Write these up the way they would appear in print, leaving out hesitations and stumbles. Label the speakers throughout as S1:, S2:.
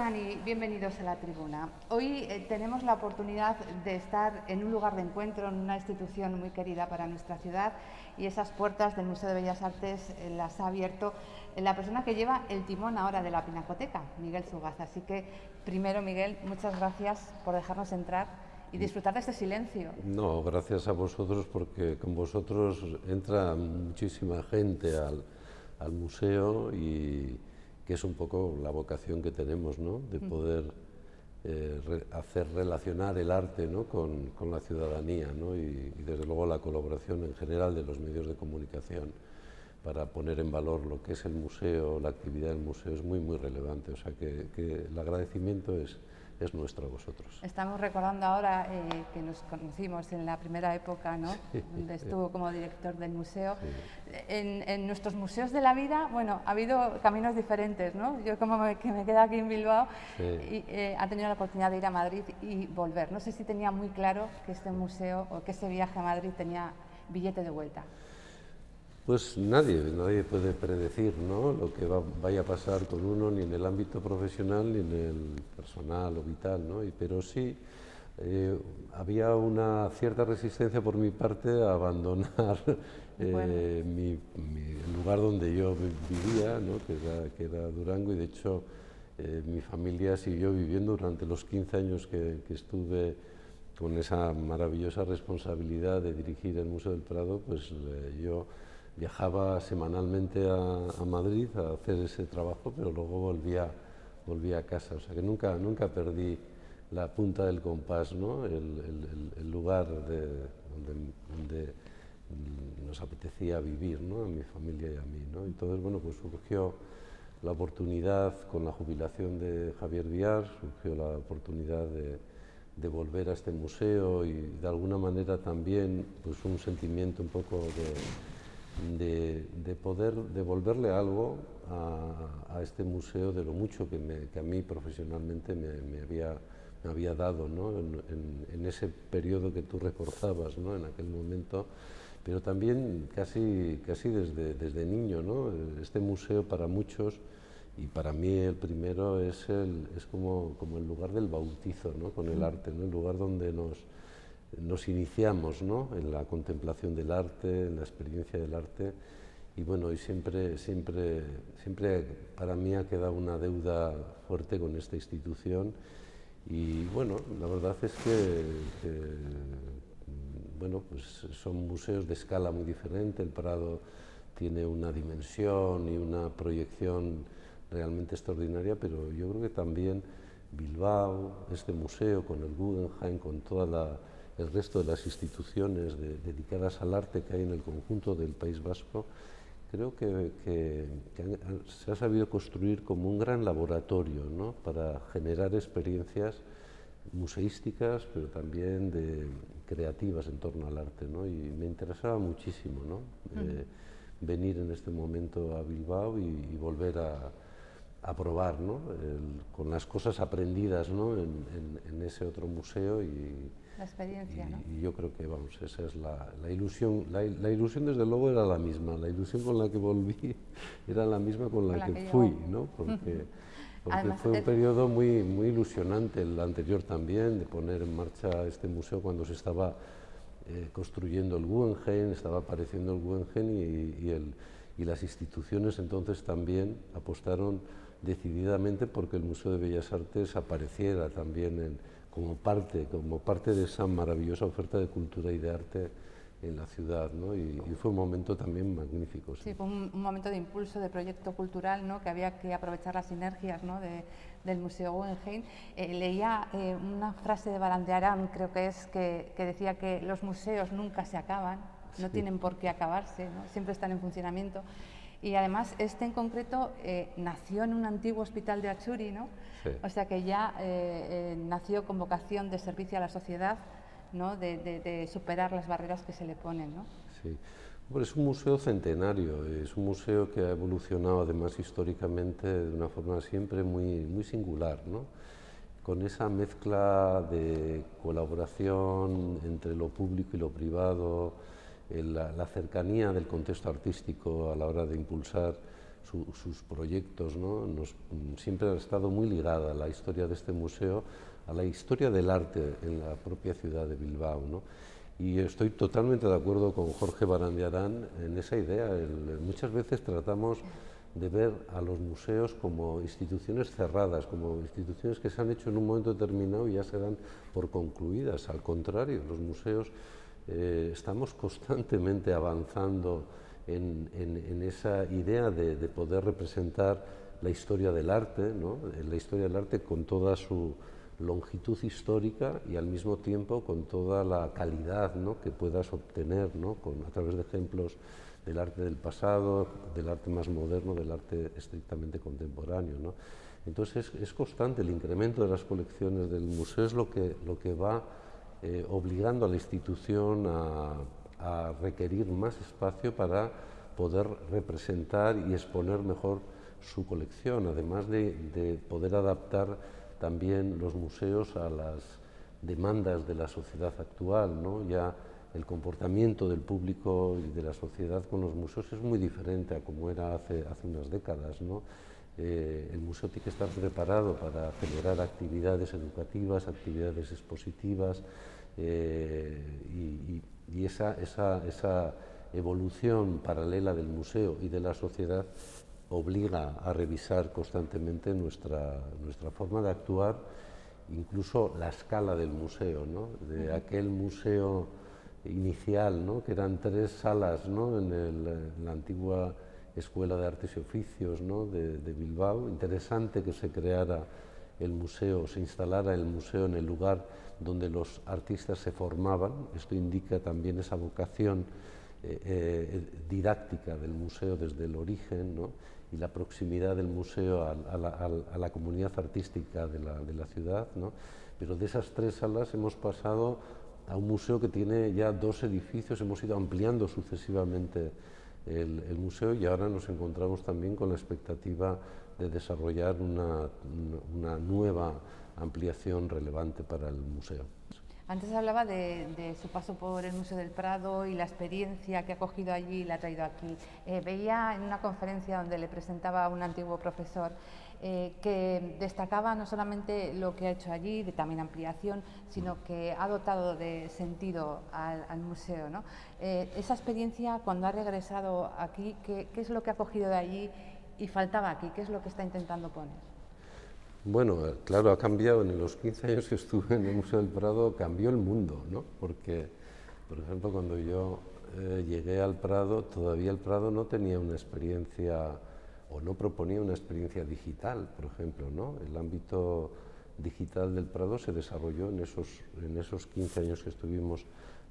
S1: Sani, bienvenidos a la tribuna. Hoy tenemos la oportunidad de estar en un lugar de encuentro, en una institución muy querida para nuestra ciudad, y esas puertas del Museo de Bellas Artes las ha abierto la persona que lleva el timón ahora de la Pinacoteca, Miguel Zugaza. Así que, primero, Miguel, muchas gracias por dejarnos entrar y disfrutar de este silencio.
S2: No, gracias a vosotros, porque con vosotros entra muchísima gente al museo, y que es un poco la vocación que tenemos, ¿no? De poder hacer relacionar el arte, ¿no? con la ciudadanía, ¿no? Y desde luego la colaboración en general de los medios de comunicación para poner en valor lo que es el museo, la actividad del museo, es muy, muy relevante. O sea que el agradecimiento es nuestro a vosotros.
S1: Estamos recordando ahora que nos conocimos en la primera época, ¿no? Donde estuvo como director del museo.
S2: Sí.
S1: En nuestros museos de la vida, bueno, ha habido caminos diferentes, ¿no? Yo que me quedo aquí en Bilbao,
S2: Sí.
S1: y ha tenido la oportunidad de ir a Madrid y volver. No sé si tenía muy claro que este museo o que ese viaje a Madrid tenía billete de vuelta.
S2: Pues nadie puede predecir, ¿no? Lo que vaya a pasar con uno, ni en el ámbito profesional ni en el personal o vital, ¿no? Pero sí, había una cierta resistencia por mi parte a abandonar el lugar donde yo vivía, ¿no? que era Durango, y de hecho mi familia siguió viviendo durante los 15 años que estuve con esa maravillosa responsabilidad de dirigir el Museo del Prado. Pues yo viajaba semanalmente a Madrid a hacer ese trabajo, pero luego volvía a casa. O sea que nunca perdí la punta del compás, ¿no? El lugar donde nos apetecía vivir, ¿no? A mi familia y a mí, ¿no? Entonces, bueno, pues surgió la oportunidad con la jubilación de Javier Viar, surgió la oportunidad de volver a este museo, y de alguna manera también pues un sentimiento un poco de poder devolverle algo a este museo de lo mucho que a mí profesionalmente me había dado, ¿no? en ese periodo que tú recordabas, ¿no? En aquel momento, pero también casi desde niño, ¿no? Este museo para muchos, y para mí el primero, es como el lugar del bautizo, ¿no? Con el arte, ¿no? El lugar donde nos iniciamos, ¿no? En la contemplación del arte, en la experiencia del arte. Y bueno, y siempre para mí ha quedado una deuda fuerte con esta institución. Y bueno, la verdad es que bueno, pues son museos de escala muy diferente. El Prado tiene una dimensión y una proyección realmente extraordinaria, pero yo creo que también Bilbao, este museo con el Guggenheim, con el resto de las instituciones dedicadas al arte que hay en el conjunto del País Vasco, creo que se ha sabido construir como un gran laboratorio, ¿no? Para generar experiencias museísticas, pero también creativas en torno al arte, ¿no? Y me interesaba muchísimo, ¿no? Venir en este momento a Bilbao y volver a probar, ¿no? Con las cosas aprendidas, ¿no? en ese otro museo,
S1: La experiencia, ¿no?
S2: y yo creo que, vamos, esa es la ilusión. La ilusión, desde luego, era la misma. La ilusión con la que volví era la misma con la que fui, ¿no? Porque
S1: Además,
S2: fue un periodo muy, muy ilusionante, el anterior también, de poner en marcha este museo cuando se estaba construyendo el Guggenheim, estaba apareciendo el Guggenheim, y las instituciones entonces también apostaron decididamente porque el Museo de Bellas Artes apareciera también como parte de esa maravillosa oferta de cultura y de arte en la ciudad, ¿no? Y fue un momento también magnífico.
S1: Sí, fue un momento de impulso, de proyecto cultural, ¿no? Que había que aprovechar las sinergias, ¿no? Del Museo Guggenheim. Leía una frase de Barandiarán, creo que es, que decía que los museos nunca se acaban, no tienen por qué acabarse, ¿no? Siempre están en funcionamiento. Y además, este en concreto nació en un antiguo hospital de Atxuri, ¿no?
S2: Sí.
S1: O sea que ya nació con vocación de servicio a la sociedad, ¿no? De superar las barreras que se le ponen, ¿no?
S2: Sí. Bueno, es un museo centenario, es un museo que ha evolucionado además históricamente de una forma siempre muy, muy singular, ¿no? Con esa mezcla de colaboración entre lo público y lo privado, la cercanía del contexto artístico a la hora de impulsar sus proyectos, ¿no? Siempre ha estado muy ligada a la historia de este museo, a la historia del arte en la propia ciudad de Bilbao, ¿no? Y estoy totalmente de acuerdo con Jorge Barandiarán en esa idea. Muchas veces tratamos de ver a los museos como instituciones cerradas, como instituciones que se han hecho en un momento determinado y ya se dan por concluidas. Al contrario, los museos estamos constantemente avanzando en esa idea de poder representar la historia del arte, ¿no? La historia del arte con toda su longitud histórica y al mismo tiempo con toda la calidad, ¿no?, que puedas obtener, ¿no?, a través de ejemplos del arte del pasado, del arte más moderno, del arte estrictamente contemporáneo, ¿no? Entonces es constante el incremento de las colecciones del museo, es lo que va obligando a la institución a requerir más espacio para poder representar y exponer mejor su colección, además de poder adaptar también los museos a las demandas de la sociedad actual, ¿no? Ya el comportamiento del público y de la sociedad con los museos es muy diferente a como era hace unas décadas, ¿no? El museo tiene que estar preparado para generar actividades educativas, actividades expositivas, y esa evolución paralela del museo y de la sociedad obliga a revisar constantemente nuestra forma de actuar, incluso la escala del museo, ¿no? De aquel museo inicial, ¿no?, que eran 3 salas, ¿no?, en la antigua Escuela de Artes y Oficios, ¿no?, de Bilbao. Interesante que se creara el museo, se instalara el museo en el lugar donde los artistas se formaban. Esto indica también esa vocación didáctica del museo desde el origen, ¿no?, y la proximidad del museo a la comunidad artística de la ciudad, ¿no? Pero de esas 3 salas hemos pasado a un museo que tiene ya 2 edificios, hemos ido ampliando sucesivamente el museo y ahora nos encontramos también con la expectativa de desarrollar una nueva ampliación relevante para el museo.
S1: Antes hablaba de su paso por el Museo del Prado y la experiencia que ha cogido allí y la ha traído aquí. Veía en una conferencia donde le presentaba a un antiguo profesor que destacaba no solamente lo que ha hecho allí, de también ampliación, sino que ha dotado de sentido al museo, ¿no? Esa experiencia, cuando ha regresado aquí, ¿qué es lo que ha cogido de allí y faltaba aquí? ¿Qué es lo que está intentando poner?
S2: Bueno, claro, ha cambiado. En los 15 años que estuve en el Museo del Prado cambió el mundo, ¿no? Porque, por ejemplo, cuando yo llegué al Prado, todavía el Prado no tenía una experiencia o no proponía una experiencia digital, por ejemplo, ¿no? El ámbito digital del Prado se desarrolló en esos 15 años que estuvimos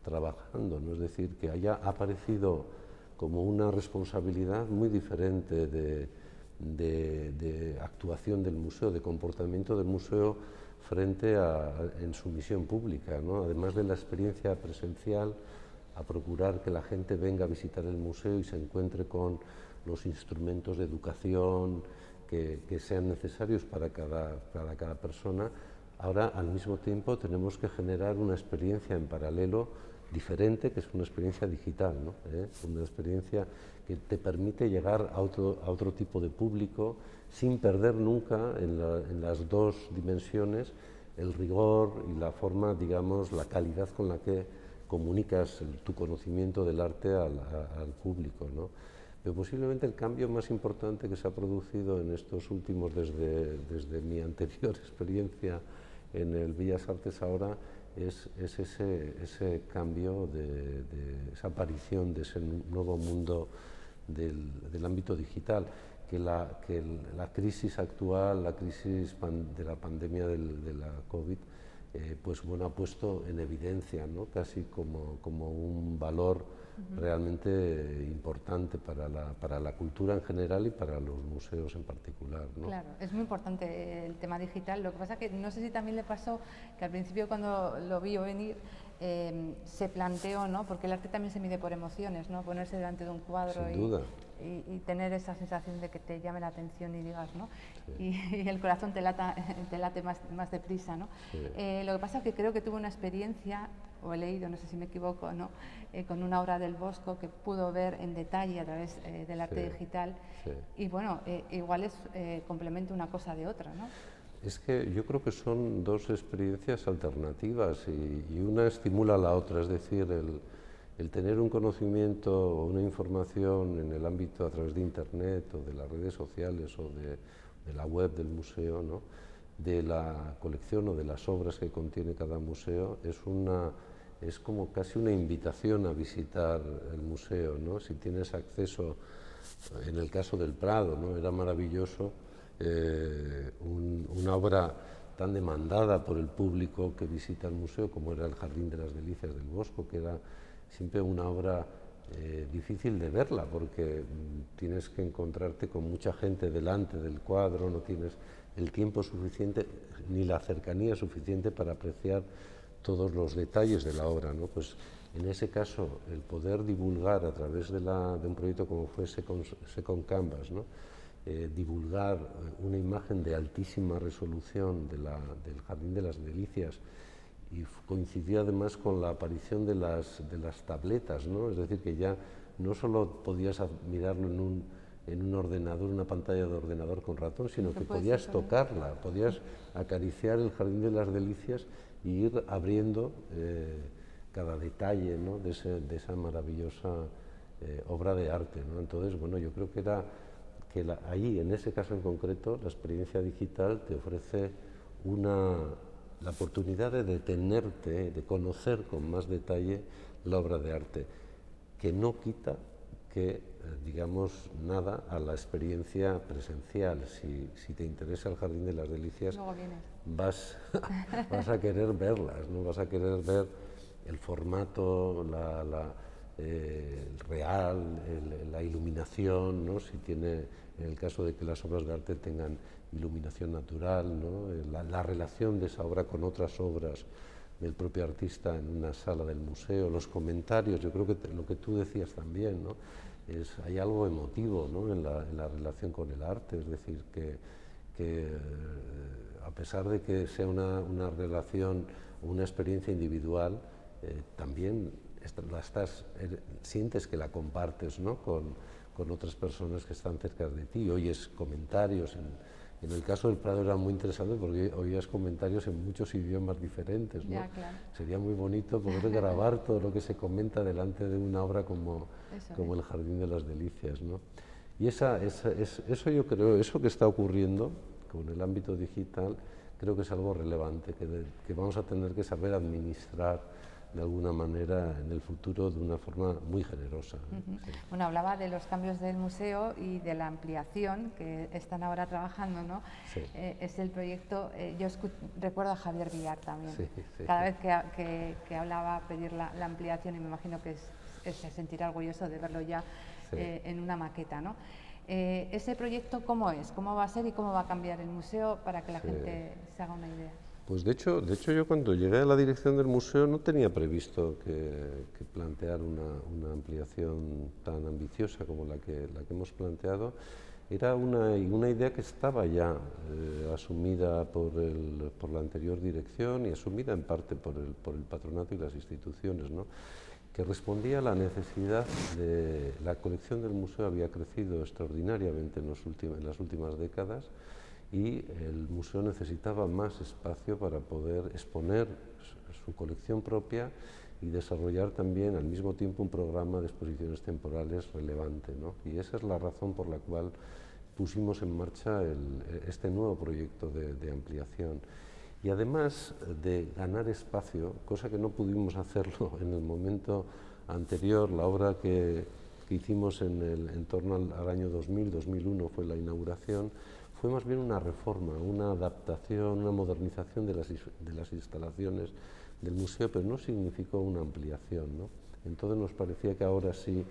S2: trabajando, ¿no? Es decir, que haya aparecido como una responsabilidad muy diferente de actuación del museo, de comportamiento del museo en su misión pública, ¿no? Además de la experiencia presencial, a procurar que la gente venga a visitar el museo y se encuentre con los instrumentos de educación que sean necesarios para cada persona. Ahora, al mismo tiempo, tenemos que generar una experiencia en paralelo diferente, que es una experiencia digital, ¿no? Una experiencia que te permite llegar a otro tipo de público sin perder nunca en las 2 dimensiones el rigor y la forma, digamos, la calidad con la que comunicas tu conocimiento del arte al público, ¿no? Pero posiblemente el cambio más importante que se ha producido en estos últimos, desde mi anterior experiencia en el Bellas Artes ahora, es ese cambio, esa aparición de ese nuevo mundo del ámbito digital, que la crisis actual, la crisis de la pandemia de la COVID, pues bueno, ha puesto en evidencia, ¿no?, casi como un valor realmente importante para la cultura en general y para los museos en particular, ¿no?
S1: Claro, es muy importante el tema digital. Lo que pasa que no sé si también le pasó que al principio, cuando lo vio venir, se planteó, ¿no?, porque el arte también se mide por emociones, ¿no?, ponerse delante de un cuadro
S2: Sin duda.
S1: y tener esa sensación de que te llame la atención y digas, ¿no? Y el corazón te late más deprisa, ¿no? Lo que pasa es que creo que tuve una experiencia, o he leído, no sé si me equivoco, ¿no? Con una obra del Bosco que pudo ver en detalle a través del arte digital, y bueno, igual es complemento una cosa de otra, ¿no?
S2: Es que yo creo que son dos experiencias alternativas y una estimula a la otra, es decir, el tener un conocimiento o una información en el ámbito a través de Internet o de las redes sociales o de la web del museo, ¿no? De la colección o de las obras que contiene cada museo, es como casi una invitación a visitar el museo, ¿no? Si tienes acceso, en el caso del Prado, ¿no? Era maravilloso. Una obra tan demandada por el público que visita el museo como era el Jardín de las Delicias del Bosco, que era siempre una obra difícil de verla porque tienes que encontrarte con mucha gente delante del cuadro, no tienes el tiempo suficiente ni la cercanía suficiente para apreciar todos los detalles de la obra, ¿no? Pues en ese caso, el poder divulgar a través de un proyecto como fue Second Canvas, ¿no? Divulgar una imagen de altísima resolución del Jardín de las Delicias, y coincidió además con la aparición de las tabletas, ¿no? Es decir, que ya no solo podías mirarlo en un ordenador, una pantalla de ordenador con ratón, sino que podías tocarla, podías acariciar el Jardín de las Delicias y ir abriendo cada detalle, ¿no? de esa maravillosa obra de arte, ¿no? Entonces, bueno, yo creo que ahí, en ese caso en concreto, la experiencia digital te ofrece la oportunidad de detenerte, de conocer con más detalle la obra de arte, que no quita que, digamos, nada a la experiencia presencial. Si te interesa el Jardín de las Delicias, vas a querer verlas, ¿no? Vas a querer ver el formato, el real, la iluminación, ¿no? Si tiene, en el caso de que las obras de arte tengan iluminación natural, ¿no? La relación de esa obra con otras obras del propio artista en una sala del museo, los comentarios, yo creo que lo que tú decías también, ¿no? Hay algo emotivo, ¿no? en la relación con el arte, es decir, que a pesar de que sea una relación o una experiencia individual, también sientes que la compartes, ¿no? con otras personas que están cerca de ti, oyes comentarios. En el caso del Prado era muy interesante porque oías comentarios en muchos idiomas diferentes, ¿no?
S1: Ya, claro.
S2: Sería muy bonito poder grabar todo lo que se comenta delante de una obra como el Jardín de las Delicias, ¿no? Y eso yo creo, eso que está ocurriendo con el ámbito digital, creo que es algo relevante, que vamos a tener que saber administrar de alguna manera en el futuro de una forma muy generosa.
S1: Sí. Bueno, hablaba de los cambios del museo y de la ampliación que están ahora trabajando, ¿no?
S2: Sí.
S1: Es el proyecto, yo recuerdo a Javier Villar también,
S2: sí.
S1: cada vez que hablaba pedir la ampliación, y me imagino que se sentirá orgulloso de verlo ya en una maqueta, ¿no? ¿Ese proyecto cómo es? ¿Cómo va a ser y cómo va a cambiar el museo para que la gente se haga una idea?
S2: Pues de hecho yo cuando llegué a la dirección del museo no tenía previsto que plantear una ampliación tan ambiciosa como la que hemos planteado. Era una idea que estaba ya asumida por la anterior dirección y asumida en parte por el patronato y las instituciones, ¿no? Que respondía a la necesidad de... La colección del museo había crecido extraordinariamente en las últimas décadas, y el museo necesitaba más espacio para poder exponer su colección propia y desarrollar también al mismo tiempo un programa de exposiciones temporales relevante, ¿no? Y esa es la razón por la cual pusimos en marcha este nuevo proyecto de ampliación. Y además de ganar espacio, cosa que no pudimos hacerlo en el momento anterior, la obra que hicimos en torno al año 2000-2001 fue la inauguración, fue más bien una reforma, una adaptación, una modernización de las instalaciones del museo, pero no significó una ampliación, ¿no? Entonces nos parecía que ahora sí,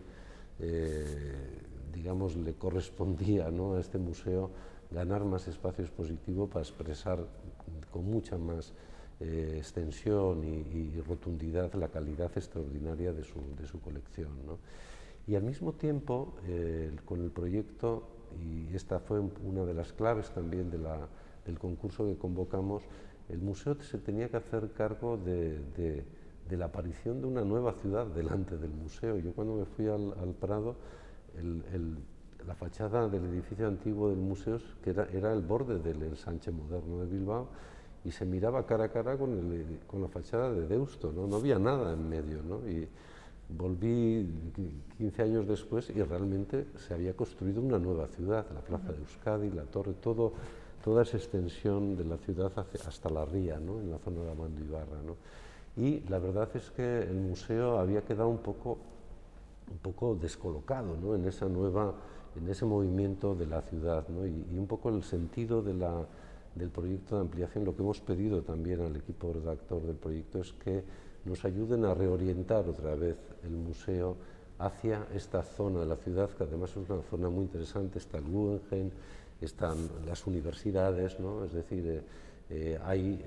S2: digamos, le correspondía, ¿no?, a este museo ganar más espacio expositivo para expresar con mucha más extensión y rotundidad la calidad extraordinaria de su colección, ¿no? Y al mismo tiempo, con el proyecto, y esta fue una de las claves también del concurso que convocamos, el museo se tenía que hacer cargo de la aparición de una nueva ciudad delante del museo. Yo cuando me fui al Prado, la fachada del edificio antiguo del museo, que era el borde del ensanche moderno de Bilbao, y se miraba cara a cara con la fachada de Deusto, ¿no? No había nada en medio, ¿no? Y volví 15 años después y realmente se había construido una nueva ciudad, la plaza de Euskadi, la torre, toda esa extensión de la ciudad hasta la ría, ¿no? En la zona de Abandoibarra, ¿no? Y la verdad es que el museo había quedado un poco descolocado, ¿no? En ese movimiento de la ciudad, ¿no? Y un poco el sentido del proyecto de ampliación, lo que hemos pedido también al equipo redactor del proyecto es que nos ayuden a reorientar otra vez el museo hacia esta zona de la ciudad, que además es una zona muy interesante. Está el Guggenheim, están las universidades, ¿no? Es decir, hay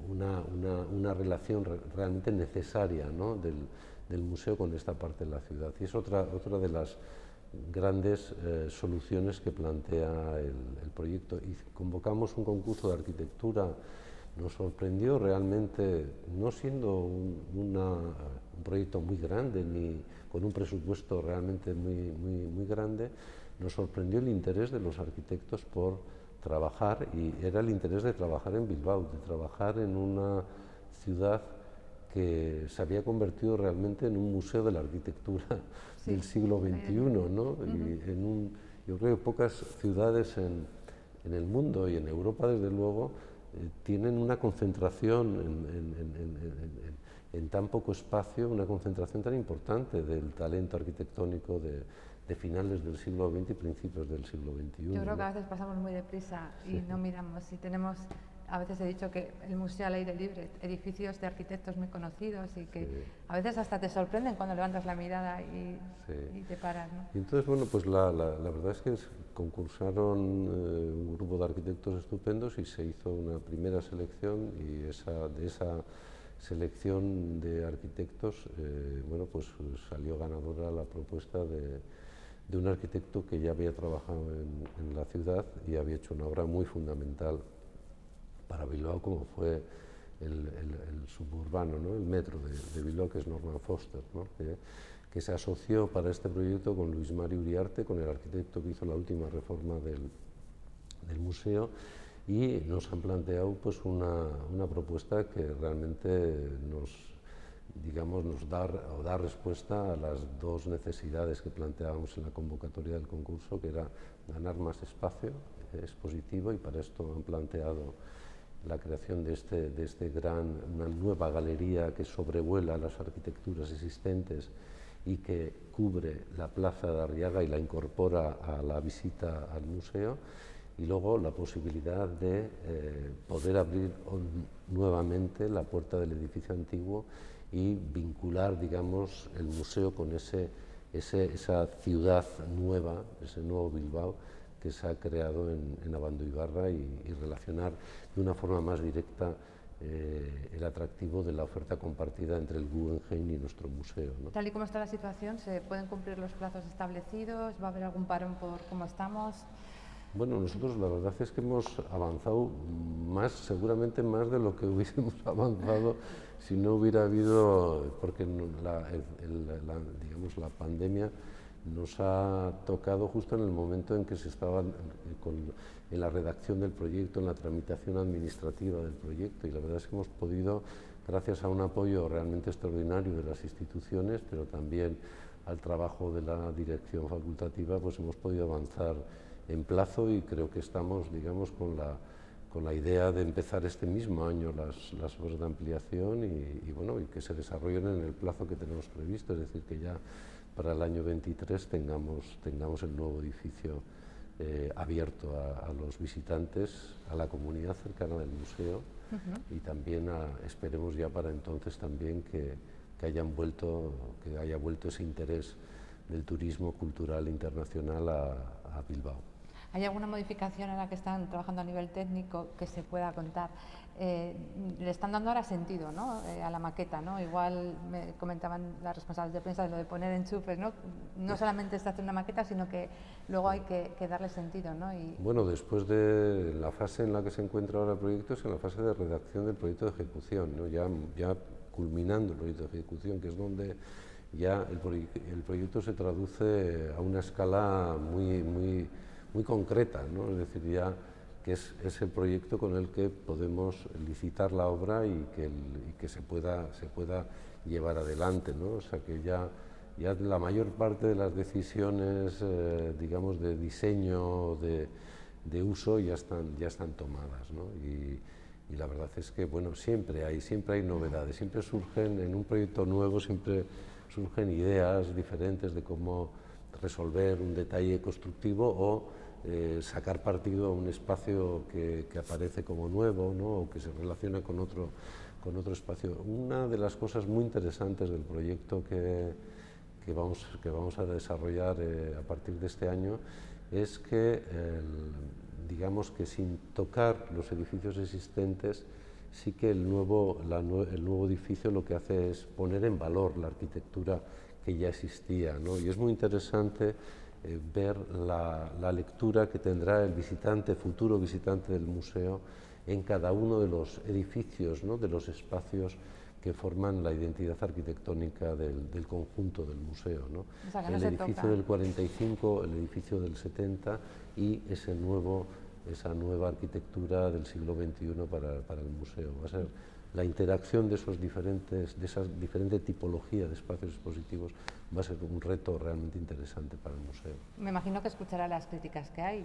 S2: una relación realmente necesaria, ¿no? del museo con esta parte de la ciudad. Y es otra de las grandes soluciones que plantea el proyecto. Y convocamos un concurso de arquitectura. Nos sorprendió realmente, no siendo un proyecto muy grande ni con un presupuesto realmente muy grande, nos sorprendió el interés de los arquitectos por trabajar, y era el interés de trabajar en Bilbao, de trabajar en una ciudad que se había convertido realmente en un museo de la arquitectura del siglo XXI, ¿no? Y yo creo que pocas ciudades en el mundo y en Europa, desde luego, tienen una concentración en tan poco espacio, una concentración tan importante del talento arquitectónico de finales del siglo XX y principios del siglo XXI.
S1: Yo creo que a veces pasamos muy deprisa y no miramos. Y tenemos, a veces he dicho que el museo al aire libre, edificios de arquitectos muy conocidos y que a veces hasta te sorprenden cuando levantas la mirada y te paras, ¿no?
S2: Y entonces, bueno, pues la verdad es que concursaron un grupo de arquitectos estupendos y se hizo una primera selección, y de esa selección de arquitectos, bueno, pues salió ganadora la propuesta de un arquitecto que ya había trabajado en la ciudad y había hecho una obra muy fundamental para Bilbao, como fue el suburbano, ¿no? El metro de Bilbao, que es Norman Foster, ¿no? Que se asoció para este proyecto con Luis Mari Uriarte, con el arquitecto que hizo la última reforma del museo, y nos han planteado pues una propuesta que realmente nos da respuesta a las dos necesidades que planteábamos en la convocatoria del concurso, que era ganar más espacio expositivo, y para esto han planteado la creación de una nueva galería que sobrevuela las arquitecturas existentes y que cubre la plaza de Arriaga y la incorpora a la visita al museo, y luego la posibilidad de poder abrir nuevamente la puerta del edificio antiguo y vincular, digamos, el museo con esa ciudad nueva, ese nuevo Bilbao que se ha creado en Abandoibarra, y relacionar de una forma más directa el atractivo de la oferta compartida entre el Guggenheim y nuestro museo, ¿no?
S1: Tal y como está la situación, ¿se pueden cumplir los plazos establecidos? ¿Va a haber algún parón por cómo estamos?
S2: Bueno, nosotros la verdad es que hemos avanzado seguramente más de lo que hubiésemos avanzado si no hubiera habido, porque digamos, la pandemia nos ha tocado justo en el momento en que se estaba en la redacción del proyecto, en la tramitación administrativa del proyecto, y la verdad es que hemos podido, gracias a un apoyo realmente extraordinario de las instituciones, pero también al trabajo de la dirección facultativa, pues hemos podido avanzar en plazo, y creo que estamos, digamos, con la idea de empezar este mismo año las obras de ampliación y bueno, y que se desarrollen en el plazo que tenemos previsto, es decir, que ya para el año 23 tengamos el nuevo edificio abierto a los visitantes, a la comunidad cercana del museo, y también esperemos ya para entonces también que haya vuelto ese interés del turismo cultural internacional a Bilbao.
S1: ¿Hay alguna modificación en la que están trabajando a nivel técnico que se pueda contar? Le están dando ahora sentido, ¿no? A la maqueta, ¿no? Igual me comentaban las responsables de prensa de lo de poner enchufes, ¿no? No solamente se hace una maqueta, sino que luego hay que darle sentido, ¿no?
S2: Bueno, después de la fase en la que se encuentra ahora el proyecto es en la fase de redacción del proyecto de ejecución, ¿no? Ya culminando el proyecto de ejecución, que es donde ya el proyecto se traduce a una escala muy concreta, ¿no? Es decir, ya que es el proyecto con el que podemos licitar la obra y que se pueda llevar adelante, ¿no? O sea que ya la mayor parte de las decisiones, digamos, de diseño, de uso, ya están tomadas, ¿no? Y la verdad es que, bueno, siempre hay novedades, siempre surgen, en un proyecto nuevo, siempre surgen ideas diferentes de cómo resolver un detalle constructivo o sacar partido a un espacio que aparece como nuevo, ¿no? O que se relaciona con otro espacio. Una de las cosas muy interesantes del proyecto que vamos a desarrollar a partir de este año es que, digamos que sin tocar los edificios existentes, sí que el nuevo edificio lo que hace es poner en valor la arquitectura que ya existía, ¿no? Y es muy interesante ver la lectura que tendrá el futuro visitante del museo en cada uno de los edificios, ¿no? De los espacios que forman la identidad arquitectónica del conjunto del museo, ¿no?
S1: O sea, que
S2: el
S1: no
S2: edificio del 45, el edificio del 70 y esa nueva arquitectura del siglo XXI para el museo. Va a ser la interacción de esa diferente tipología de espacios expositivos, va a ser un reto realmente interesante para el museo.
S1: Me imagino que escuchará las críticas que hay.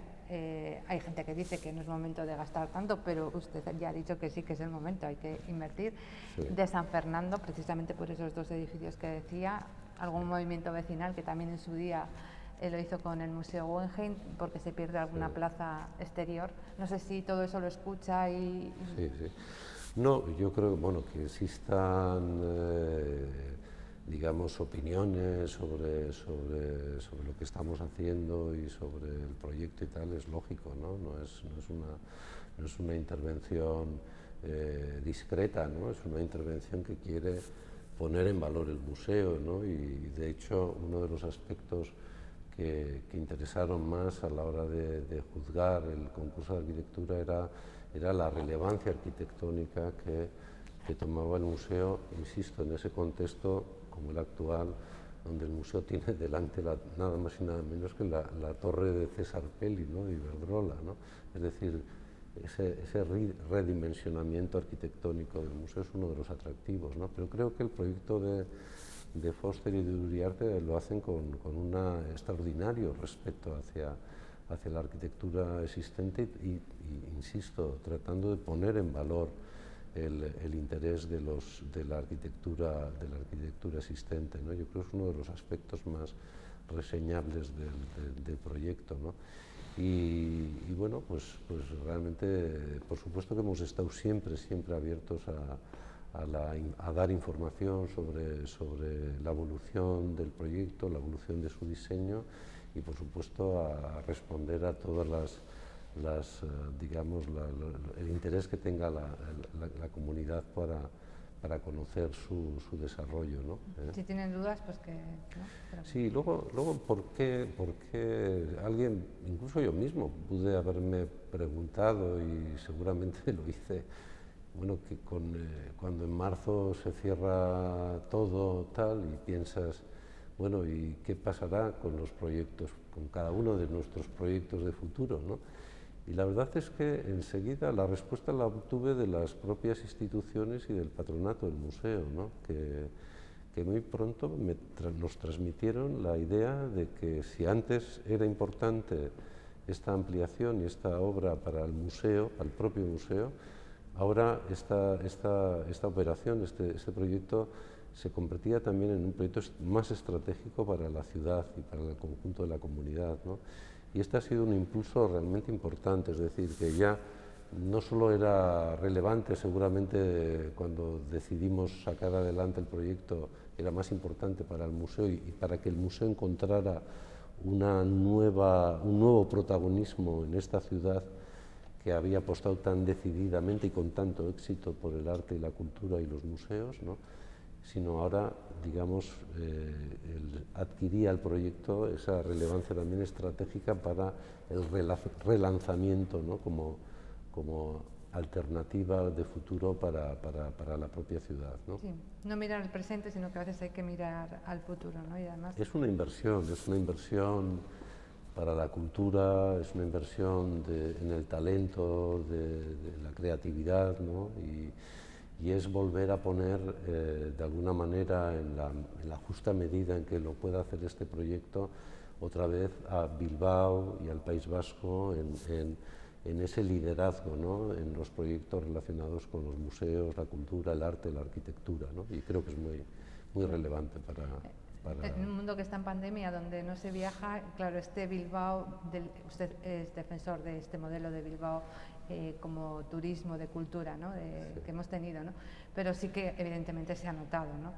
S1: Hay gente que dice que no es momento de gastar tanto, pero usted ya ha dicho que sí que es el momento, hay que invertir. Sí. De San Fernando, precisamente por esos dos edificios que decía, algún movimiento vecinal que también en su día lo hizo con el Museo Guggenheim, porque se pierde alguna plaza exterior. No sé si todo eso lo escucha y...
S2: Sí, sí. No, yo creo bueno, que existan, digamos, opiniones sobre lo que estamos haciendo y sobre el proyecto y tal, es lógico, ¿no? No es una intervención discreta, ¿no? Es una intervención que quiere poner en valor el museo, ¿no? Y de hecho, uno de los aspectos que interesaron más a la hora de juzgar el concurso de arquitectura era la relevancia arquitectónica que tomaba el museo, insisto, en ese contexto como el actual, donde el museo tiene delante nada más y nada menos que la torre de César Pelli, ¿no? De Iberdrola, ¿no? Es decir, ese redimensionamiento arquitectónico del museo es uno de los atractivos, ¿no? Pero creo que el proyecto de Foster y de Uriarte lo hacen con un extraordinario respeto hacia la arquitectura existente y, insisto, tratando de poner en valor el interés de la arquitectura existente, ¿no? Yo creo que es uno de los aspectos más reseñables del proyecto, ¿no? Y bueno, pues realmente, por supuesto que hemos estado siempre abiertos a dar información sobre la evolución del proyecto, la evolución de su diseño y, por supuesto, a responder a todas digamos, el interés que tenga la comunidad para conocer su desarrollo, ¿no?
S1: Si tienen dudas, pues que... ¿no?
S2: Sí, luego ¿por qué alguien, incluso yo mismo, pude haberme preguntado, y seguramente lo hice, bueno, que cuando en marzo se cierra todo tal y piensas, bueno, ¿y qué pasará con los proyectos, con cada uno de nuestros proyectos de futuro, ¿no? Y la verdad es que enseguida la respuesta la obtuve de las propias instituciones y del patronato del museo, ¿no? Que muy pronto nos transmitieron la idea de que si antes era importante esta ampliación y esta obra para el museo, para el propio museo, ahora esta operación, este proyecto, se convertía también en un proyecto más estratégico para la ciudad y para el conjunto de la comunidad, ¿no? Y este ha sido un impulso realmente importante, es decir, que ya no solo era relevante, seguramente cuando decidimos sacar adelante el proyecto era más importante para el museo y para que el museo encontrara un nuevo protagonismo en esta ciudad que había apostado tan decididamente y con tanto éxito por el arte y la cultura y los museos, ¿no? Sino ahora, digamos, adquiría el proyecto esa relevancia también estratégica para el relanzamiento, ¿no? como alternativa de futuro para la propia ciudad, ¿no?
S1: Sí, no mirar al presente, sino que a veces hay que mirar al futuro, ¿no? Y además
S2: es una inversión para la cultura, es una inversión en el talento, de la creatividad, ¿no? Y es volver a poner de alguna manera en la justa medida en que lo pueda hacer este proyecto otra vez a Bilbao y al País Vasco en ese liderazgo, ¿no? En los proyectos relacionados con los museos, la cultura, el arte, la arquitectura, ¿no? Y creo que es muy relevante para...
S1: En un mundo que está en pandemia, donde no se viaja, claro, este Bilbao, usted es defensor de este modelo de Bilbao como turismo de cultura, ¿no?
S2: Sí.
S1: Que hemos tenido, ¿no? Pero sí que evidentemente se ha notado, ¿no?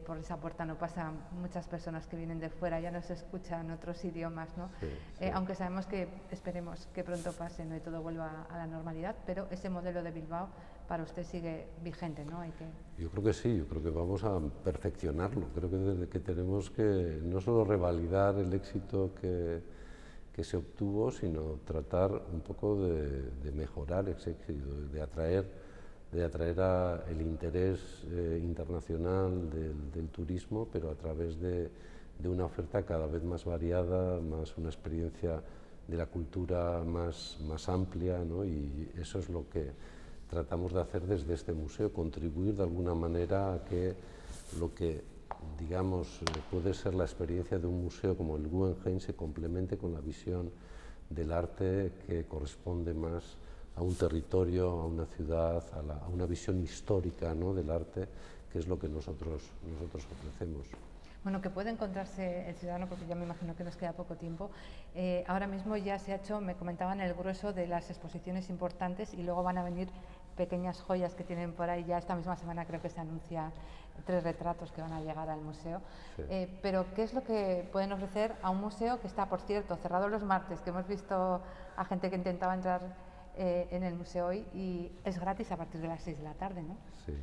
S1: Por esa puerta no pasan muchas personas que vienen de fuera, ya no se escuchan otros idiomas, ¿no?
S2: Sí, sí.
S1: Aunque sabemos que esperemos que pronto pase, ¿no? Y todo vuelva a la normalidad, pero ese modelo de Bilbao para usted sigue vigente, ¿no?
S2: Yo creo que sí, yo creo que vamos a perfeccionarlo. Creo que tenemos que no solo revalidar el éxito que se obtuvo, sino tratar un poco de mejorar ese éxito, de atraer el interés internacional del turismo, pero a través de una oferta cada vez más variada, más una experiencia de la cultura más amplia, ¿no? Y eso es lo que tratamos de hacer desde este museo, contribuir de alguna manera a que lo que, digamos, puede ser la experiencia de un museo como el Guggenheim se complemente con la visión del arte que corresponde más a un territorio, a una ciudad, a una visión histórica, ¿no? Del arte, que es lo que nosotros ofrecemos.
S1: Bueno, que puede encontrarse el ciudadano, porque ya me imagino que nos queda poco tiempo. Ahora mismo ya se ha hecho, me comentaban, el grueso de las exposiciones importantes y luego van a venir pequeñas joyas que tienen por ahí. Ya esta misma semana creo que se anuncia 3 retratos que van a llegar al museo.
S2: Sí.
S1: Pero ¿qué es lo que pueden ofrecer a un museo que está, por cierto, cerrado los martes, que hemos visto a gente que intentaba entrar en el museo hoy y es gratis a partir de las 6 de la tarde, ¿no?
S2: Sí.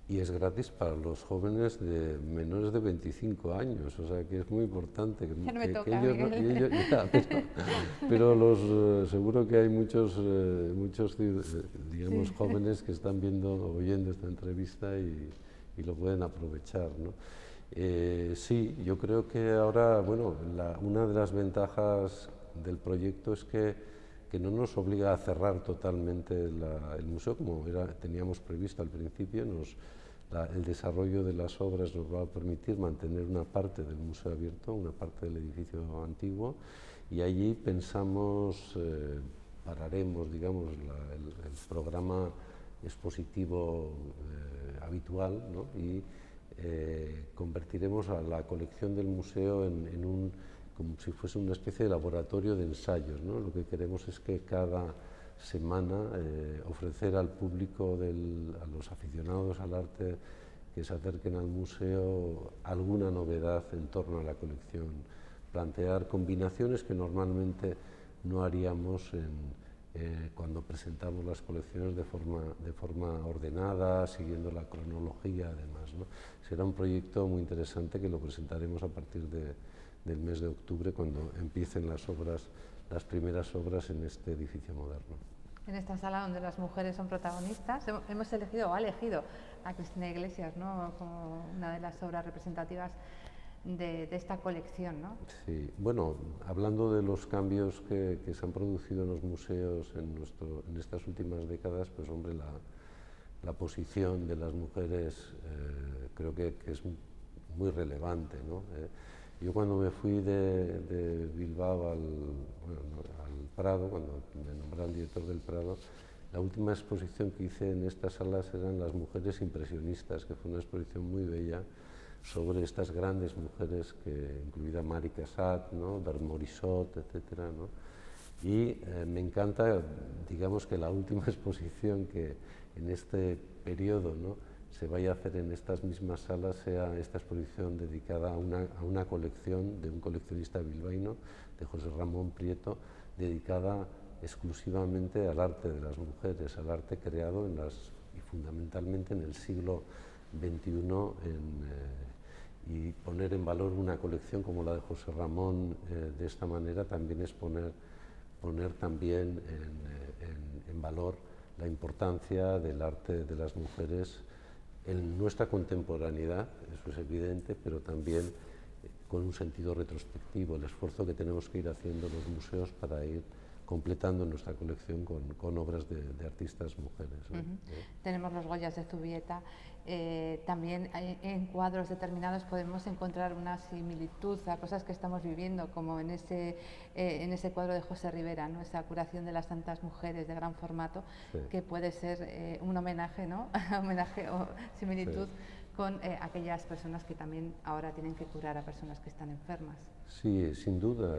S2: Y es gratis para los jóvenes de menores de 25 años, o sea que es muy importante
S1: Ya no me toca,
S2: que ellos, pero seguro que hay muchos digamos,
S1: sí,
S2: jóvenes que están oyendo esta entrevista y lo pueden aprovechar, ¿no? Sí, yo creo que ahora, bueno, una de las ventajas del proyecto es que no nos obliga a cerrar totalmente el museo como teníamos previsto al principio. El desarrollo de las obras nos va a permitir mantener una parte del museo abierto, una parte del edificio antiguo, y allí pensamos, pararemos, digamos, el programa expositivo habitual, ¿no? Y convertiremos a la colección del museo como si fuese una especie de laboratorio de ensayos, ¿no? Lo que queremos es que cada semana ofrecer al público, a los aficionados al arte que se acerquen al museo, alguna novedad en torno a la colección, plantear combinaciones que normalmente no haríamos cuando presentamos las colecciones de forma ordenada, siguiendo la cronología además, ¿no? Será un proyecto muy interesante que lo presentaremos a partir del mes de octubre, cuando empiecen las primeras obras en este edificio moderno.
S1: En esta sala donde las mujeres son protagonistas, hemos elegido, o ha elegido a Cristina Iglesias, ¿no? Como una de las obras representativas de esta colección, ¿no?
S2: Sí, bueno, hablando de los cambios que se han producido en los museos en estas últimas décadas, pues hombre, la posición de las mujeres creo que es muy relevante, ¿no? Yo cuando me fui de Bilbao al Prado, cuando me nombraron director del Prado, la última exposición que hice en estas salas eran las mujeres impresionistas, que fue una exposición muy bella sobre estas grandes mujeres, incluida Marie Cassatt, ¿no? Berthe Morisot, etcétera, ¿no? Y me encanta, digamos, que la última exposición que en este periodo, ¿no?, se vaya a hacer en estas mismas salas sea esta exposición dedicada a una colección de un coleccionista bilbaíno, de José Ramón Prieto, dedicada exclusivamente al arte de las mujeres, al arte creado y fundamentalmente en el siglo XXI, y poner en valor una colección como la de José Ramón de esta manera también es poner también en valor la importancia del arte de las mujeres en nuestra contemporaneidad, eso es evidente, pero también con un sentido retrospectivo, el esfuerzo que tenemos que ir haciendo los museos para ir completando nuestra colección con obras de artistas mujeres, ¿no?
S1: Tenemos los Goyas de Zubieta, también en cuadros determinados podemos encontrar una similitud a cosas que estamos viviendo, como en ese cuadro de José Rivera, ¿no? Esa curación de las santas mujeres de gran formato, sí, que puede ser un homenaje, ¿no? Homenaje o similitud, sí, con aquellas personas que también ahora tienen que curar a personas que están enfermas.
S2: Sí, sin duda.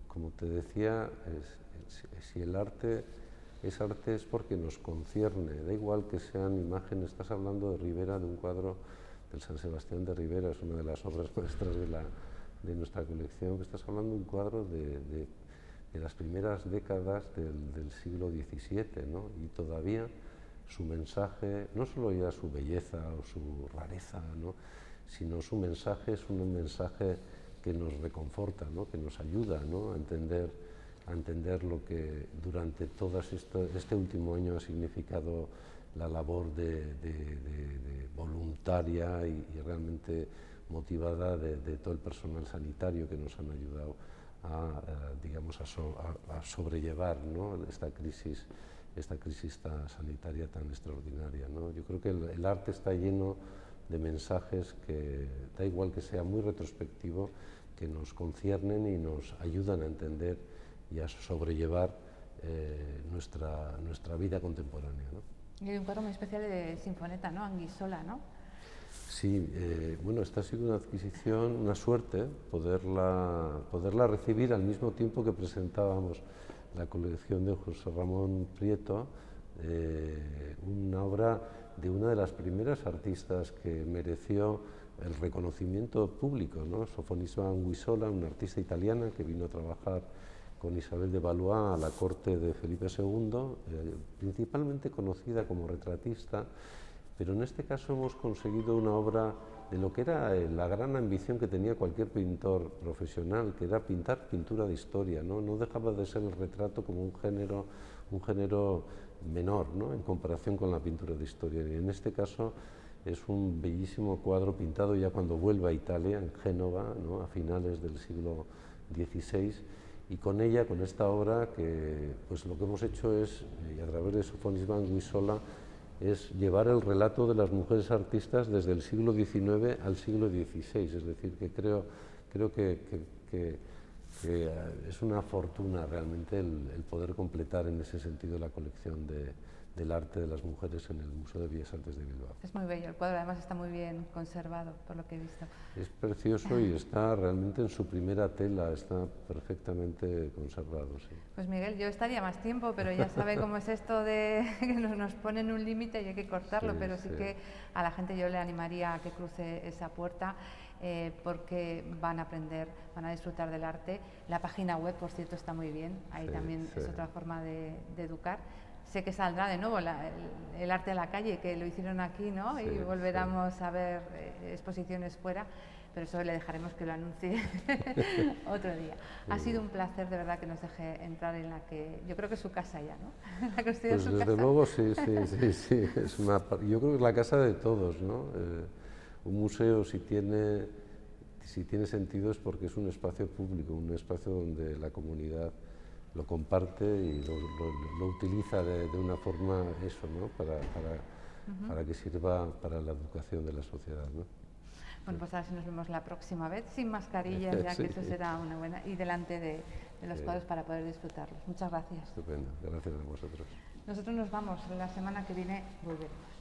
S2: Como te decía, si el arte es porque nos concierne, da igual que sean imágenes. Estás hablando de Rivera, de un cuadro del San Sebastián de Rivera, es una de las obras maestras de nuestra colección. Estás hablando de un cuadro de las primeras décadas del siglo XVII, ¿no? Y todavía su mensaje, no solo ya su belleza o su rareza, ¿no? Sino su mensaje es un mensaje que nos reconforta, ¿no? Que nos ayuda, ¿no? a entender lo que durante todo este último año ha significado la labor de voluntaria y realmente motivada de todo el personal sanitario que nos han ayudado a sobrellevar, ¿no? esta crisis sanitaria tan extraordinaria, ¿no? Yo creo que el arte está lleno de mensajes que, da igual que sea muy retrospectivo, que nos conciernen y nos ayudan a entender y a sobrellevar nuestra vida contemporánea, ¿no?
S1: Y hay un cuadro muy especial de Sinfonetta, ¿no? Anguissola, ¿no?
S2: Sí, bueno, esta ha sido una adquisición, una suerte, poderla recibir al mismo tiempo que presentábamos la colección de José Ramón Prieto, una obra de una de las primeras artistas que mereció el reconocimiento público, ¿no? Sofonisba Anguissola, una artista italiana que vino a trabajar con Isabel de Valois a la corte de Felipe II, principalmente conocida como retratista, pero en este caso hemos conseguido una obra de lo que era la gran ambición que tenía cualquier pintor profesional, que era pintar pintura de historia, ¿no? No dejaba de ser el retrato como un género menor, ¿no? En comparación con la pintura de historia. Y en este caso es un bellísimo cuadro pintado ya cuando vuelve a Italia, en Génova, ¿no? A finales del siglo XVI, y con ella, con esta obra, que pues lo que hemos hecho es, y a través de Sofonisba Anguissola, es llevar el relato de las mujeres artistas desde el siglo XIX al siglo XVI, es decir, que creo que es una fortuna realmente el poder completar en ese sentido la colección del arte de las mujeres en el Museo de Bellas Artes de Bilbao.
S1: Es muy bello, el cuadro además está muy bien conservado, por lo que he visto.
S2: Es precioso y está realmente en su primera tela, está perfectamente conservado, sí.
S1: Pues Miguel, yo estaría más tiempo, pero ya sabe cómo es esto de que nos ponen un límite y hay que cortarlo, sí, pero sí que a la gente yo le animaría a que cruce esa puerta, porque van a aprender, van a disfrutar del arte. La página web, por cierto, está muy bien, ahí también es otra forma de educar. Sé que saldrá de nuevo el arte a la calle, que lo hicieron aquí, ¿no? Y volveremos a ver exposiciones fuera, pero eso le dejaremos que lo anuncie otro día. Ha sido un placer, de verdad, que nos deje entrar en la que yo creo que es su casa ya, ¿no? La que
S2: pues
S1: su
S2: desde
S1: casa.
S2: Luego sí. Es yo creo que es la casa de todos, ¿no? Un museo, si tiene sentido, es porque es un espacio público, un espacio donde la comunidad lo comparte y lo utiliza de una forma, eso, ¿no? Para que sirva para la educación de la sociedad, ¿no?
S1: Bueno, pues ahora sí nos vemos la próxima vez, sin mascarillas, ya que eso será una buena, y delante de los cuadros para poder disfrutarlos. Muchas gracias.
S2: Estupendo, gracias a vosotros.
S1: Nosotros nos vamos, la semana que viene volveremos.